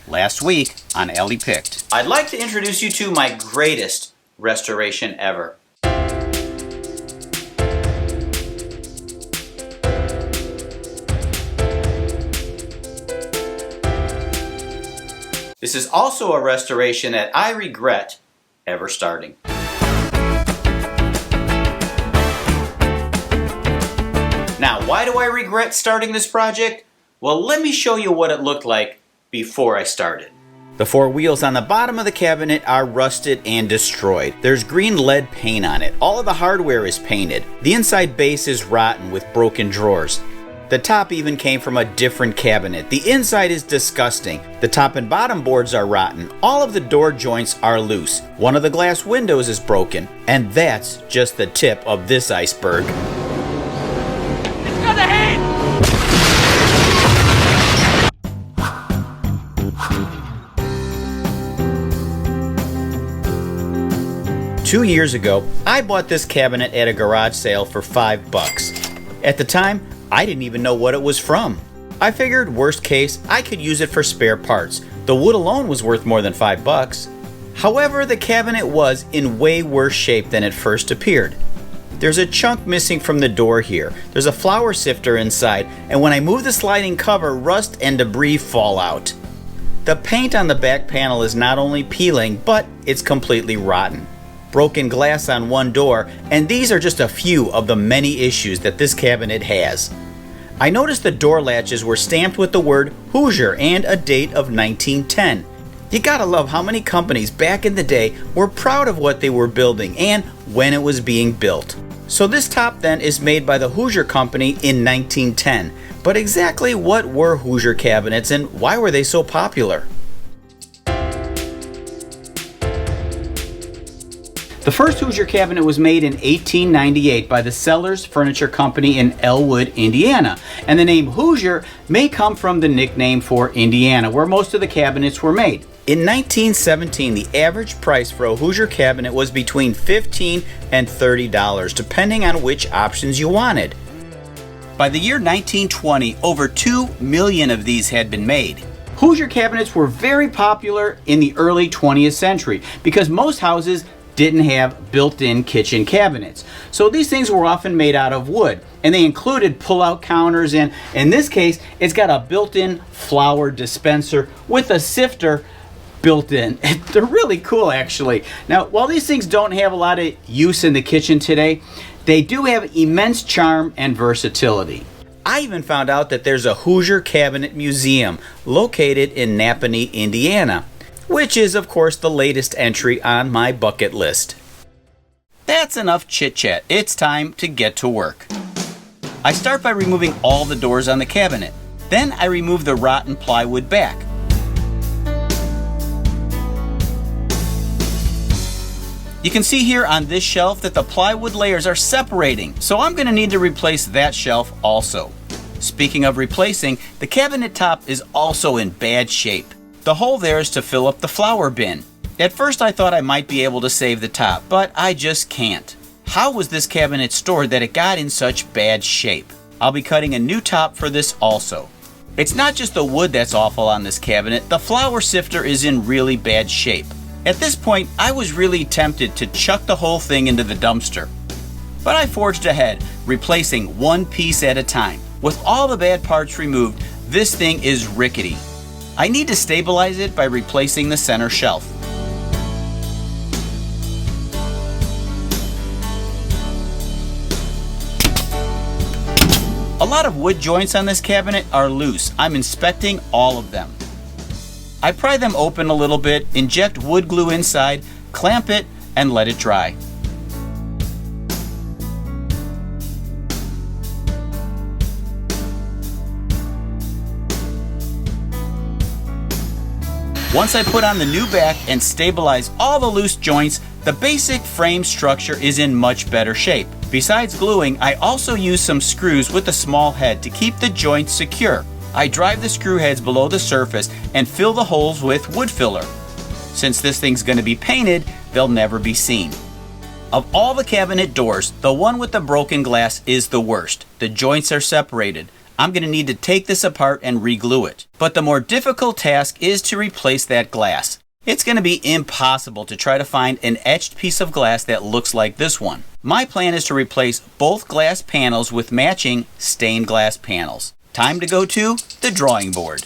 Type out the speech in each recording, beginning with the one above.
last week on Ellie Picked. I'd like to introduce you to my greatest restoration ever. This is also a restoration that I regret ever starting. Now, why do I regret starting this project? Well, let me show you what it looked like before I started. The four wheels on the bottom of the cabinet are rusted and destroyed. There's green lead paint on it. All of the hardware is painted. The inside base is rotten with broken drawers. The top even came from a different cabinet. The inside is disgusting. The top and bottom boards are rotten. All of the door joints are loose. One of the glass windows is broken. And that's just the tip of this iceberg. It's got a head! 2 years ago, I bought this cabinet at a garage sale for $5. At the time, I didn't even know what it was from. I figured, worst case, I could use it for spare parts. The wood alone was worth more than $5. However, the cabinet was in way worse shape than it first appeared. There's a chunk missing from the door here. There's a flour sifter inside, and when I move the sliding cover, rust and debris fall out. The paint on the back panel is not only peeling, but it's completely rotten. Broken glass on one door, and these are just a few of the many issues that this cabinet has. I noticed the door latches were stamped with the word Hoosier and a date of 1910. You gotta love how many companies back in the day were proud of what they were building and when it was being built. So this top then is made by the Hoosier company in 1910. But exactly what were Hoosier cabinets and why were they so popular? The first Hoosier cabinet was made in 1898 by the Sellers Furniture Company in Elwood, Indiana. And the name Hoosier may come from the nickname for Indiana, where most of the cabinets were made. In 1917, the average price for a Hoosier cabinet was between $15 and $30, depending on which options you wanted. By the year 1920, over 2 million of these had been made. Hoosier cabinets were very popular in the early 20th century because most houses didn't have built-in kitchen cabinets. So these things were often made out of wood, and they included pull-out counters, and in this case, it's got a built-in flour dispenser with a sifter built in. They're really cool, actually. Now, while these things don't have a lot of use in the kitchen today, they do have immense charm and versatility. I even found out that there's a Hoosier Cabinet Museum located in Napanee, Indiana, which is, of course, the latest entry on my bucket list. That's enough chit-chat. It's time to get to work. I start by removing all the doors on the cabinet. Then I remove the rotten plywood back. You can see here on this shelf that the plywood layers are separating, so I'm going to need to replace that shelf also. Speaking of replacing, the cabinet top is also in bad shape. The hole there is to fill up the flour bin. At first I thought I might be able to save the top, but I just can't. How was this cabinet stored that it got in such bad shape? I'll be cutting a new top for this also. It's not just the wood that's awful on this cabinet, the flour sifter is in really bad shape. At this point, I was really tempted to chuck the whole thing into the dumpster. But I forged ahead, replacing one piece at a time. With all the bad parts removed, this thing is rickety. I need to stabilize it by replacing the center shelf. A lot of wood joints on this cabinet are loose. I'm inspecting all of them. I pry them open a little bit, inject wood glue inside, clamp it, and let it dry. Once I put on the new back and stabilize all the loose joints, the basic frame structure is in much better shape. Besides gluing, I also use some screws with a small head to keep the joints secure. I drive the screw heads below the surface and fill the holes with wood filler. Since this thing's going to be painted, they'll never be seen. Of all the cabinet doors, the one with the broken glass is the worst. The joints are separated. I'm going to need to take this apart and re-glue it. But the more difficult task is to replace that glass. It's going to be impossible to try to find an etched piece of glass that looks like this one. My plan is to replace both glass panels with matching stained glass panels. Time to go to the drawing board.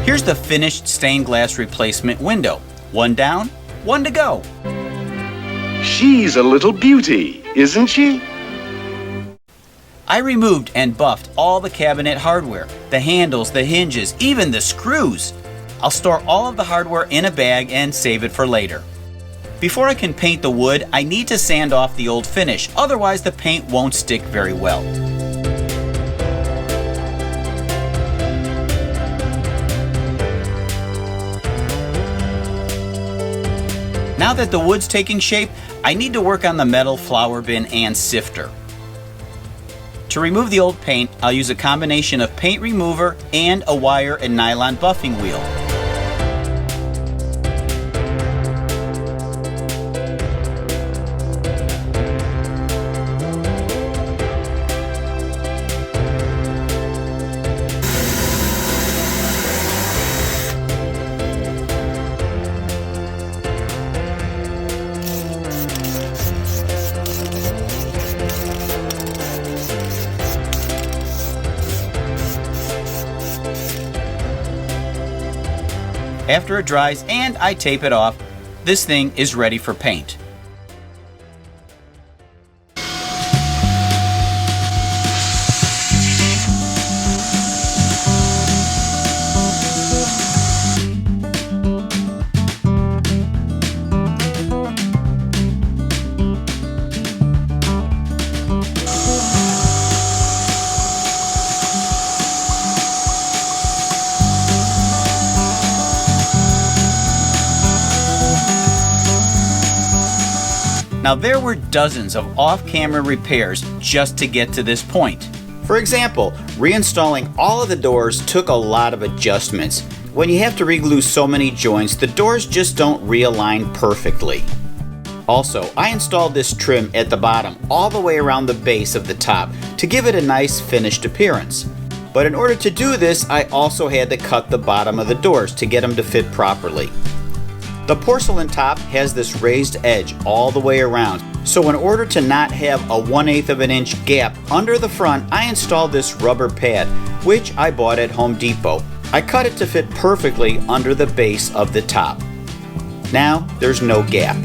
Here's the finished stained glass replacement window. One down, one to go. She's a little beauty, isn't she? I removed and buffed all the cabinet hardware, the handles, the hinges, even the screws. I'll store all of the hardware in a bag and save it for later. Before I can paint the wood, I need to sand off the old finish, otherwise the paint won't stick very well. Now that the wood's taking shape, I need to work on the metal flour bin and sifter. To remove the old paint, I'll use a combination of paint remover and a wire and nylon buffing wheel. After it dries and I tape it off, this thing is ready for paint. Now there were dozens of off-camera repairs just to get to this point. For example, reinstalling all of the doors took a lot of adjustments. When you have to reglue so many joints, the doors just don't realign perfectly. Also, I installed this trim at the bottom all the way around the base of the top to give it a nice finished appearance. But in order to do this, I also had to cut the bottom of the doors to get them to fit properly. The porcelain top has this raised edge all the way around, so in order to not have a 1/8 of an inch gap under the front, I installed this rubber pad, which I bought at Home Depot. I cut it to fit perfectly under the base of the top. Now there's no gap.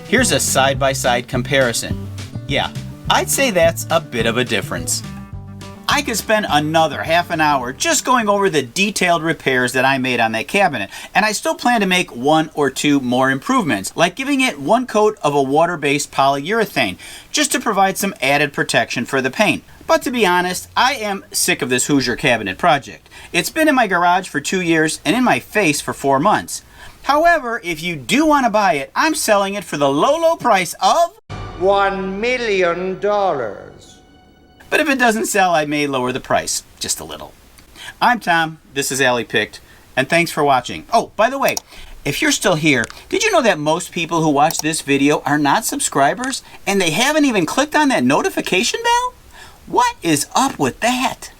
Here's a side-by-side comparison. Yeah, I'd say that's a bit of a difference. I could spend another half an hour just going over the detailed repairs that I made on that cabinet, and I still plan to make one or two more improvements, like giving it one coat of a water-based polyurethane, just to provide some added protection for the paint. But to be honest, I am sick of this Hoosier cabinet project. It's been in my garage for 2 years and in my face for 4 months. However, if you do want to buy it, I'm selling it for the low price of $1 million. But if it doesn't sell, I may lower the price just a little. I'm Tom, this is Allie Picked, and thanks for watching. Oh, by the way, if you're still here, did you know that most people who watch this video are not subscribers and they haven't even clicked on that notification bell? What is up with that?